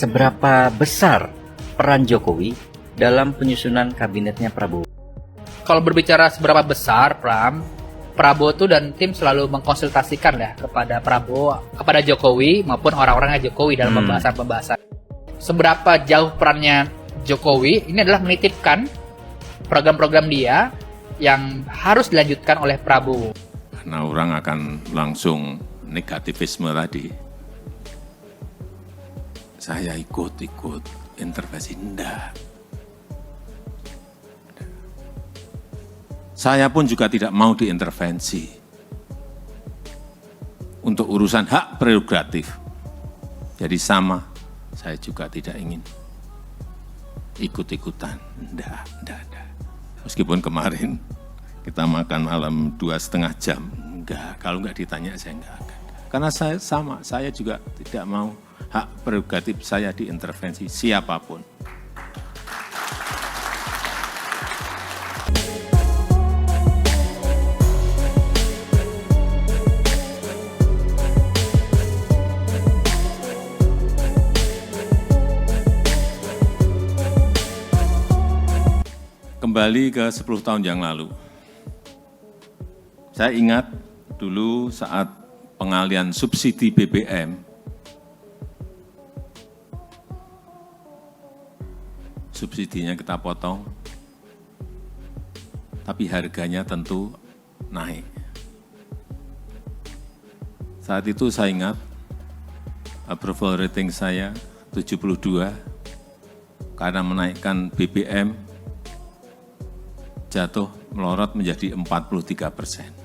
seberapa besar peran Jokowi dalam penyusunan kabinetnya Prabowo? Kalau berbicara seberapa besar, Prabowo tuh dan tim selalu mengkonsultasikan ya kepada kepada Jokowi maupun orang-orangnya Jokowi dalam pembahasan-pembahasan. Seberapa jauh perannya Jokowi, ini adalah menitipkan program-program dia yang harus dilanjutkan oleh Prabowo. Karena orang akan langsung negativisme tadi. Saya ikut intervensi, enggak. Saya pun juga tidak mau diintervensi untuk urusan hak prerogatif. Jadi sama, saya juga tidak ingin ikut-ikutan. Enggak. Meskipun kemarin kita makan malam 2,5 jam. Enggak, kalau enggak ditanya saya enggak akan. Karena saya sama, saya juga tidak mau hak prerogatif saya diintervensi siapapun. Kembali ke 10 tahun yang lalu. Saya ingat dulu saat pengalian subsidi BBM, subsidinya kita potong, tapi harganya tentu naik. Saat itu saya ingat, approval rating saya 72, karena menaikkan BBM, jatuh melorot menjadi 43%.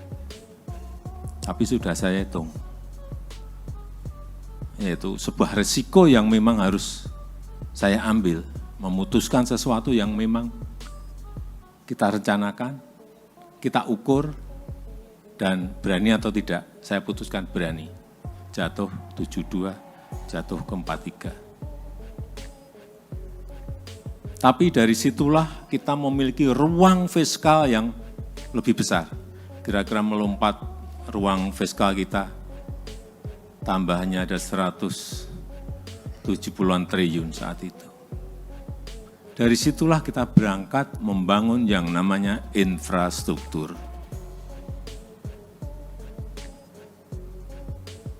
Tapi sudah saya hitung, yaitu sebuah resiko yang memang harus saya ambil, memutuskan sesuatu yang memang kita rencanakan, kita ukur, dan berani atau tidak, saya putuskan berani. Jatuh 72, jatuh ke 43. Tapi dari situlah kita memiliki ruang fiskal yang lebih besar. Kira-kira melompat ruang fiskal kita, tambahannya ada 170-an triliun saat itu. Dari situlah kita berangkat membangun yang namanya infrastruktur.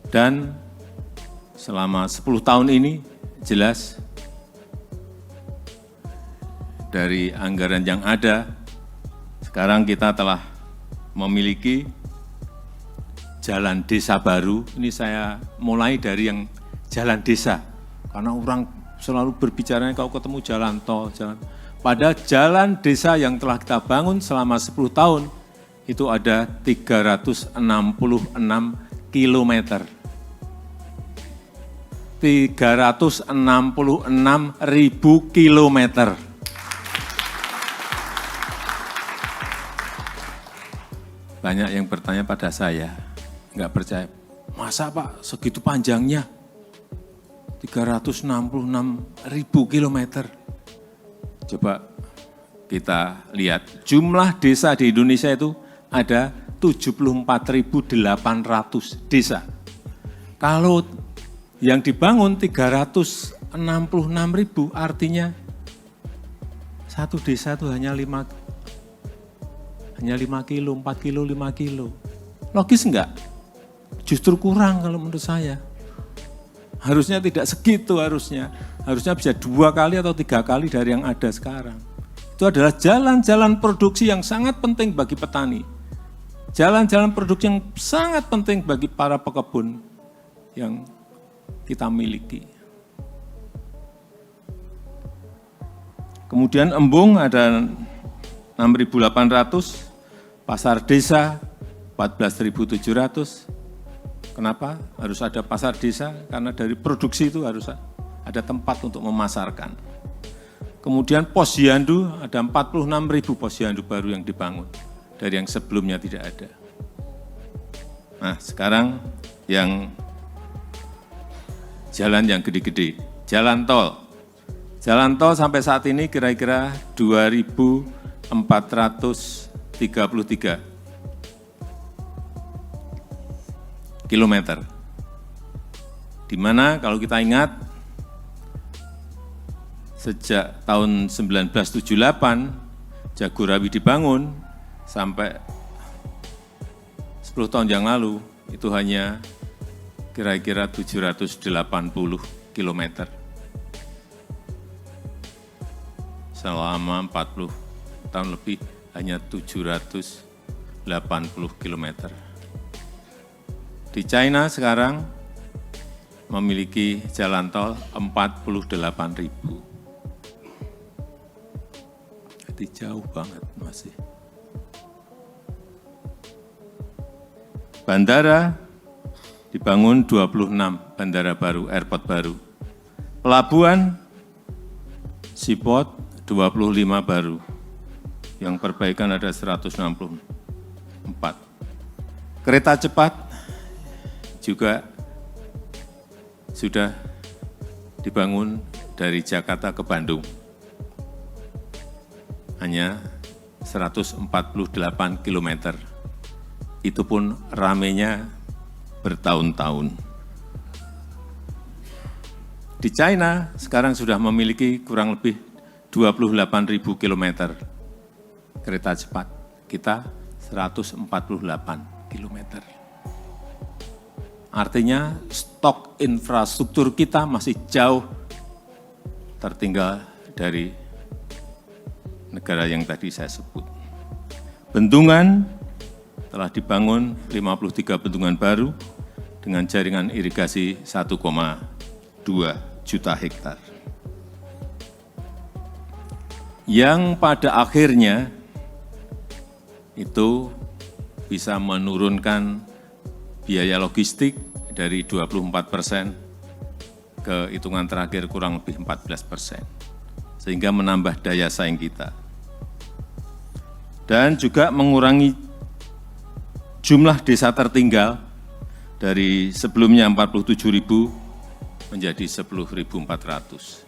Dan selama 10 tahun ini jelas dari anggaran yang ada, sekarang kita telah memiliki jalan desa baru. Ini saya mulai dari yang jalan desa, karena orang selalu berbicara kalau ketemu jalan tol, pada jalan desa yang telah kita bangun selama 10 tahun, itu ada 366 kilometer. 366.000 kilometer. Banyak yang bertanya pada saya, nggak percaya, masa Pak segitu panjangnya? 366.000 kilometer. Coba kita lihat, jumlah desa di Indonesia itu ada 74.800 desa. Kalau yang dibangun 366.000, artinya satu desa itu hanya 5 kilo, 4 kilo, 5 kilo. Logis enggak? Justru kurang kalau menurut saya. Harusnya tidak segitu harusnya. Harusnya bisa 2 kali atau 3 kali dari yang ada sekarang. Itu adalah jalan-jalan produksi yang sangat penting bagi petani. Jalan-jalan produksi yang sangat penting bagi para pekebun yang kita miliki. Kemudian embung ada 6.800, pasar desa 14.700. Kenapa harus ada pasar desa? Karena dari produksi itu harus ada tempat untuk memasarkan. Kemudian posyandu ada 46.000 posyandu baru yang dibangun dari yang sebelumnya tidak ada. Nah, sekarang yang jalan yang gede-gede, jalan tol. Jalan tol sampai saat ini kira-kira 2.433 kilometer. Di mana kalau kita ingat sejak tahun 1978 Jagorawi dibangun sampai 10 tahun yang lalu itu hanya kira-kira 780 km. Selama 40 tahun lebih hanya 780 km. Di China sekarang memiliki jalan tol 48.000. Jadi jauh banget masih. Bandara dibangun 26 bandara baru, airport baru. Pelabuhan, seaport 25 baru. Yang perbaikan ada 164. Kereta cepat juga sudah dibangun dari Jakarta ke Bandung. Hanya 148 km. Itu pun ramenya bertahun-tahun. Di China sekarang sudah memiliki kurang lebih 28.000 km kereta cepat. Kita 148 km. Artinya stok infrastruktur kita masih jauh tertinggal dari negara yang tadi saya sebut. Bendungan telah dibangun 53 bendungan baru dengan jaringan irigasi 1,2 juta hektar. Yang pada akhirnya itu bisa menurunkan biaya logistik dari 24% ke hitungan terakhir kurang lebih 14%, sehingga menambah daya saing kita. Dan juga mengurangi jumlah desa tertinggal dari sebelumnya 47.000 menjadi 10.400.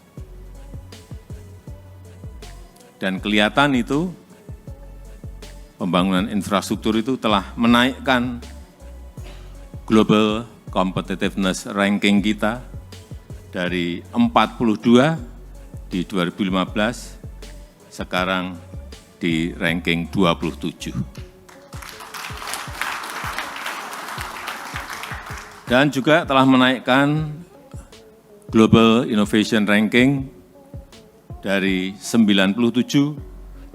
Dan kelihatan itu pembangunan infrastruktur itu telah menaikkan global competitiveness ranking kita dari 42 di 2015, sekarang di ranking 27. Dan juga telah menaikkan Global Innovation Ranking dari 97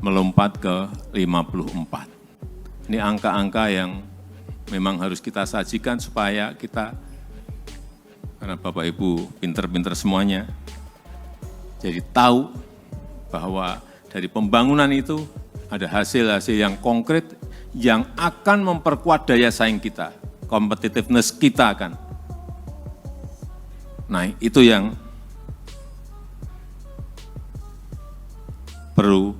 melompat ke 54. Ini angka-angka yang memang harus kita sajikan supaya kita, karena Bapak Ibu pinter-pinter semuanya, jadi tahu bahwa dari pembangunan itu ada hasil-hasil yang konkret yang akan memperkuat daya saing kita, competitiveness kita akan. Nah, itu yang perlu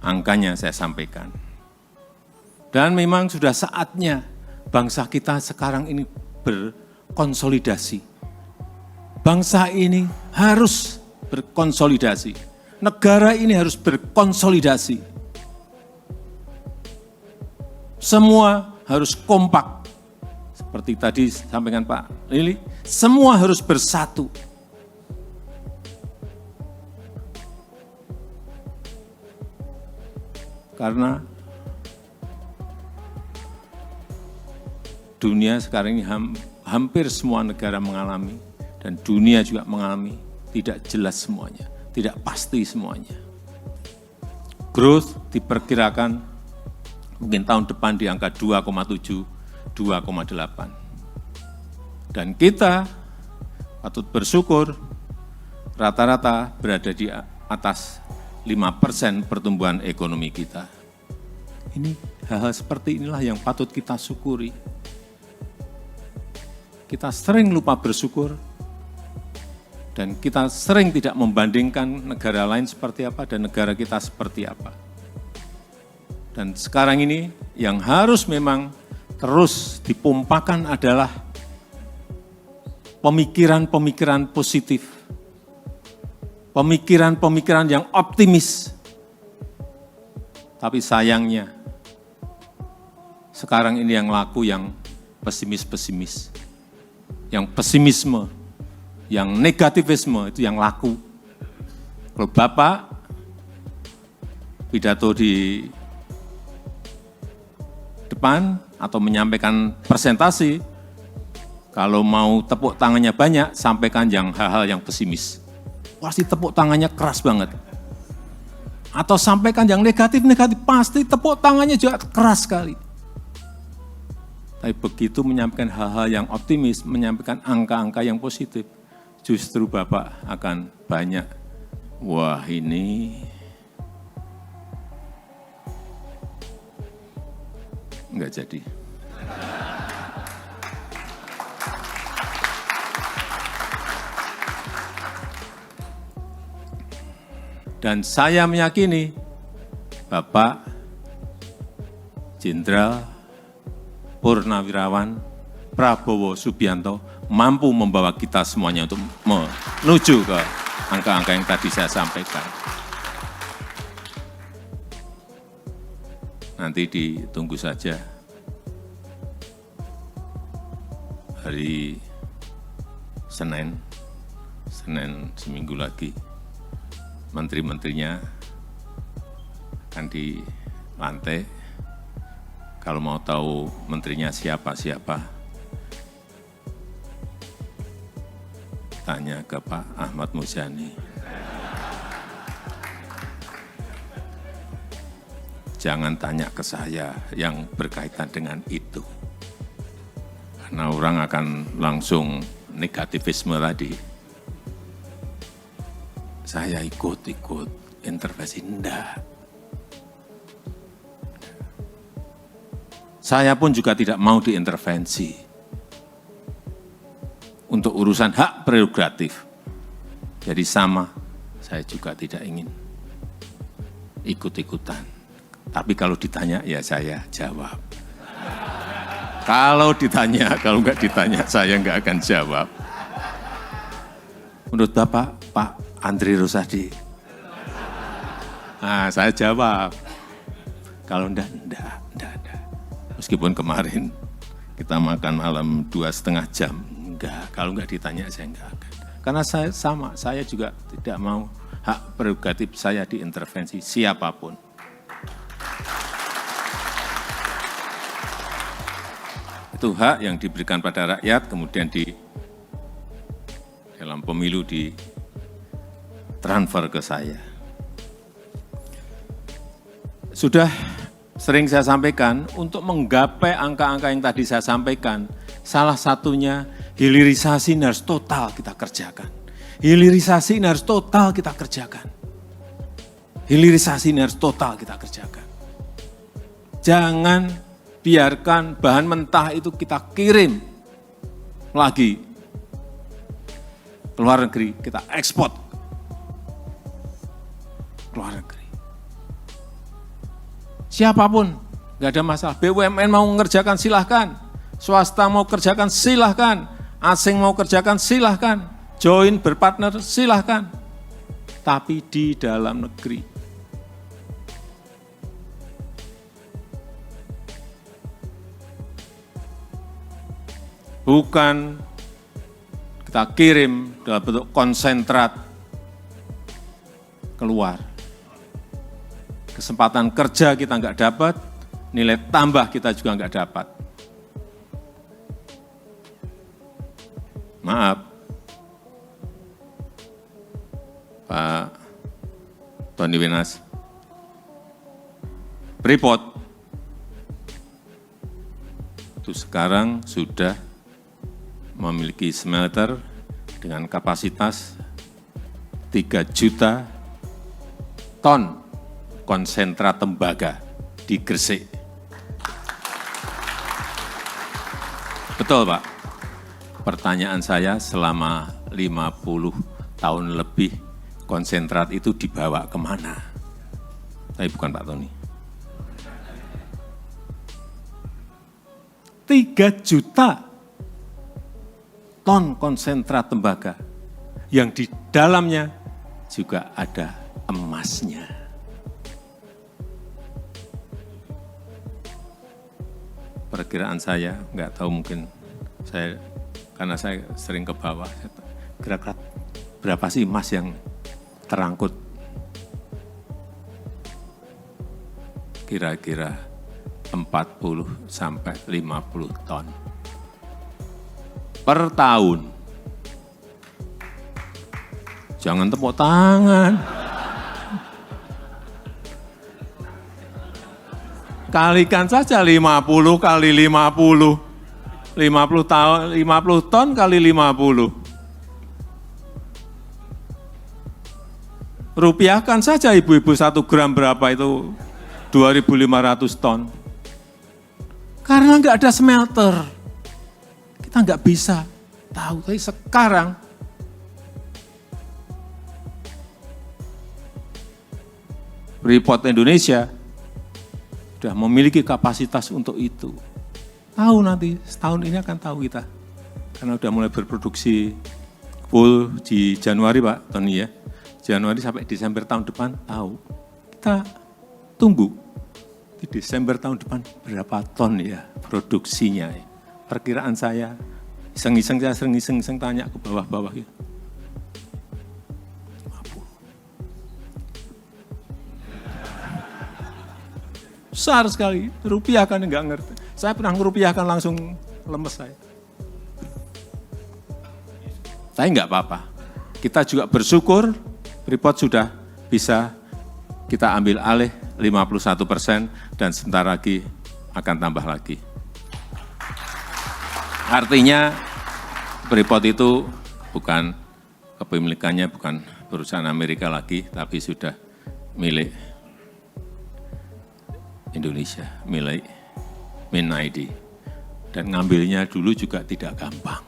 angkanya saya sampaikan. Dan memang sudah saatnya bangsa kita sekarang ini berkonsolidasi. Bangsa ini harus berkonsolidasi. Negara ini harus berkonsolidasi. Semua harus kompak. Seperti tadi sampaikan Pak Lili, semua harus bersatu. Karena dunia sekarang ini hampir semua negara mengalami, dan dunia juga mengalami tidak jelas semuanya, tidak pasti semuanya. Growth diperkirakan mungkin tahun depan di angka 2,7, 2,8. Dan kita patut bersyukur rata-rata berada di atas 5% pertumbuhan ekonomi kita. Ini hal-hal seperti inilah yang patut kita syukuri. Kita sering lupa bersyukur, dan kita sering tidak membandingkan negara lain seperti apa dan negara kita seperti apa. Dan sekarang ini yang harus memang terus dipompakan adalah pemikiran-pemikiran positif, pemikiran-pemikiran yang optimis. Tapi sayangnya, sekarang ini yang laku yang pesimis-pesimis. Yang pesimisme, yang negativisme itu yang laku. Kalau Bapak pidato di depan atau menyampaikan presentasi, kalau mau tepuk tangannya banyak, sampaikan yang hal-hal yang pesimis. Pasti tepuk tangannya keras banget. Atau sampaikan yang negatif-negatif, pasti tepuk tangannya juga keras sekali. Tapi begitu menyampaikan hal-hal yang optimis, menyampaikan angka-angka yang positif, justru Bapak akan banyak, wah ini enggak jadi. Dan saya meyakini Bapak Jenderal Purnawirawan Prabowo Subianto mampu membawa kita semuanya untuk menuju ke angka-angka yang tadi saya sampaikan. Nanti ditunggu saja hari Senin seminggu lagi. Menteri-menterinya akan dilantik. Kalau mau tahu menterinya siapa-siapa, tanya ke Pak Ahmad Muzani. Jangan tanya ke saya yang berkaitan dengan itu. Karena orang akan langsung negativisme tadi. Saya ikut intervensi, enggak. Saya pun juga tidak mau diintervensi untuk urusan hak prerogatif. Jadi sama, saya juga tidak ingin ikut-ikutan. Tapi kalau ditanya, ya saya jawab. Kalau ditanya, kalau enggak ditanya, saya enggak akan jawab. Menurut Bapak, Pak Andri Rosadi. Nah, saya jawab. Kalau enggak. Meskipun kemarin kita makan malam 2,5 jam. Enggak, kalau enggak ditanya saya enggak akan. Karena saya sama, saya juga tidak mau hak prerogatif saya diintervensi siapapun. Itu hak yang diberikan pada rakyat, kemudian di dalam pemilu di transfer ke saya. Sudah sering saya sampaikan, untuk menggapai angka-angka yang tadi saya sampaikan, salah satunya hilirisasi ini harus total kita kerjakan. Hilirisasi ini harus total kita kerjakan. Hilirisasi ini harus total kita kerjakan. Jangan biarkan bahan mentah itu kita kirim lagi ke luar negeri, kita ekspor ke luar negeri. Siapapun, nggak ada masalah. BUMN mau mengerjakan silahkan, swasta mau kerjakan silahkan, asing mau kerjakan silahkan, join berpartner silahkan. Tapi di dalam negeri. Bukan kita kirim dalam bentuk konsentrat keluar. Kesempatan kerja kita nggak dapat, nilai tambah kita juga nggak dapat. Maaf, Pak Tony Wenas, Freeport itu sekarang sudah memiliki smelter dengan kapasitas 3 juta ton konsentrat tembaga di Gresik. Betul, Pak. Pertanyaan saya, selama 50 tahun lebih konsentrat itu dibawa kemana? Tapi bukan Pak Tony. 3 juta ton konsentrat tembaga yang di dalamnya juga ada emasnya. Perkiraan saya, nggak tahu mungkin saya, karena saya sering ke bawah, kira-kira berapa sih emas yang terangkut kira-kira 40 sampai 50 ton per tahun. Jangan tepuk tangan. Kalikan saja 50 kali 50. 50 ton kali 50. Rupiahkan saja ibu-ibu 1 gram berapa itu 2.500 ton. Karena nggak ada smelter. Kita nggak bisa tahu. Tapi sekarang Freeport Indonesia sudah memiliki kapasitas untuk itu. Tahu nanti, setahun ini akan tahu kita. Karena sudah mulai berproduksi full di Januari Pak Tony ya. Januari sampai Desember tahun depan tahu. Kita tunggu di Desember tahun depan berapa ton ya produksinya. Ya. Perkiraan saya, iseng-iseng saya sering tanya ke bawah-bawah ya. 50. Besar sekali, rupiah kan enggak ngerti. Saya pernah merupiahkan langsung lemes saya. Tapi enggak apa-apa. Kita juga bersyukur Freeport sudah bisa kita ambil alih 51% dan sebentar lagi akan tambah lagi. Artinya Freeport itu bukan kepemilikannya bukan perusahaan Amerika lagi, tapi sudah milik Indonesia, milik MinID. Dan ngambilnya dulu juga tidak gampang.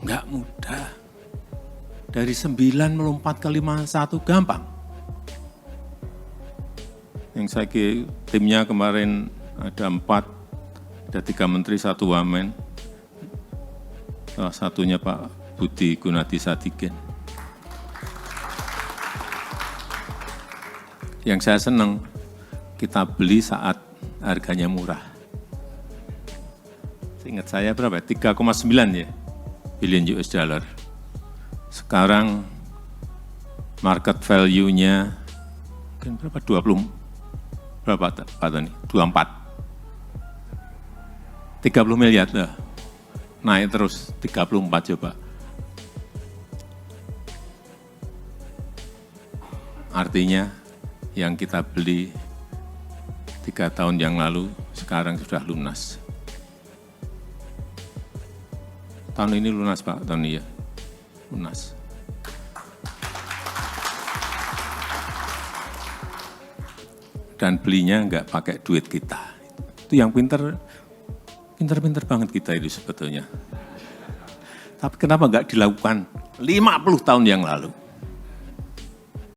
Enggak mudah. Dari 9 melompat ke 51 gampang. Yang saya kira timnya kemarin ada 4, ada 3 menteri, 1 wamen. Salah satunya Pak Budi Gunadi Sadikin. Yang saya senang, kita beli saat harganya murah. Ingat saya berapa? 3,9 ya, billion US dollar. Sekarang market value-nya mungkin berapa? 20, berapa Pak Tony? 24. 30 miliar lah. Naik terus 34 coba. Artinya yang kita beli 3 tahun yang lalu sekarang sudah lunas. Tahun ini lunas Pak Tony ya. Lunas. Dan belinya enggak pakai duit kita. Itu yang pinter banget kita itu sebetulnya. Tapi kenapa enggak dilakukan 50 tahun yang lalu?